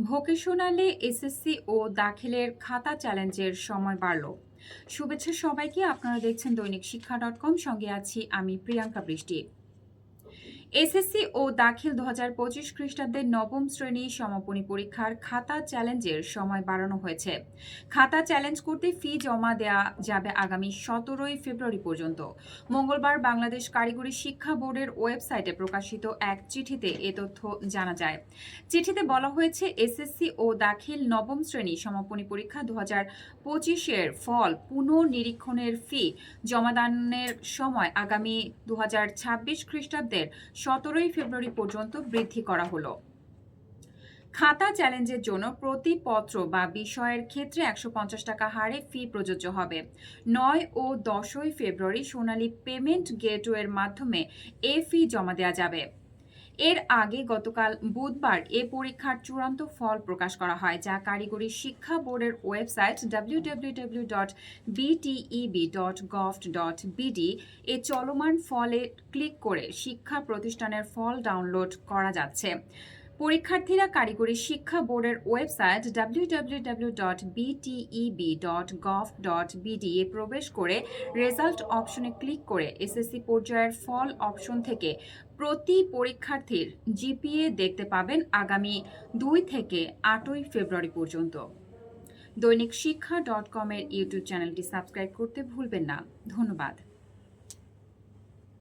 ভোকেশনালে SSC ও দাখিলের খাতা চ্যালেঞ্জের সময় বাড়ল। শুভেচ্ছা সবাইকে। আপনারা দেখছেন দৈনিক শিক্ষা .com, সঙ্গে আছি আমি প্রিয়াঙ্কা বৃষ্টি। এসএসসি ও দাখিল ২০২৫ খ্রিস্টাব্দের নবম শ্রেণী সমাপনী পরীক্ষার খাতা চ্যালেঞ্জের সময় বাড়ানো হয়েছে। খাতা চ্যালেঞ্জ করতে ফি জমা দেওয়া যাবে আগামী ১৭ই ফেব্রুয়ারি পর্যন্ত। মঙ্গলবার বাংলাদেশ কারিগরি শিক্ষা বোর্ডের ওয়েবসাইটে প্রকাশিত এক চিঠিতে এ তথ্য জানা যায়। চিঠিতে বলা হয়েছে, এসএসসি ও দাখিল নবম শ্রেণী সমাপনী পরীক্ষা ২০২৫-এর ফল পুনর্নিরীক্ষণের ফি জমাদানের সময় আগামী ২০২৬ খ্রিস্টাব্দের ১৭ই ফেব্রুয়ারি পর্যন্ত বৃদ্ধি করা হলো। খাতা চ্যালেঞ্জের জন্য প্রতি পত্র বা বিষয়ের ক্ষেত্রে ১৫০ টাকা হারে ফি প্রযোজ্য হবে। ৯ ও ১০ই ফেব্রুয়ারি সোনালী পেমেন্ট গেটওয়ের মাধ্যমে এ ফি জমা দেওয়া যাবে। এর আগে গতকাল বুধবার এ পরীক্ষার চূড়ান্ত ফল প্রকাশ করা হয়, যা কারিগরি শিক্ষা বোর্ডের ওয়েবসাইট www.bteb.gov.bd এ চলমান ফলে ক্লিক করে শিক্ষা প্রতিষ্ঠানের ফল ডাউনলোড করা যাচ্ছে। পরীক্ষার্থীরা কারিগরি শিক্ষা বোর্ডের ওয়েবসাইট www.bteb.gov.bd এ প্রবেশ করে রেজাল্ট অপশনে ক্লিক করে এসএসসি পর্যায়ের ফল অপশন থেকে প্রতি পরীক্ষার্থীর জিপিএ দেখতে পাবেন আগামী ২ থেকে ৮ই ফেব্রুয়ারি পর্যন্ত। দৈনিক শিক্ষা .com এর ইউটিউব চ্যানেলটি সাবস্ক্রাইব করতে ভুলবেন না। ধন্যবাদ।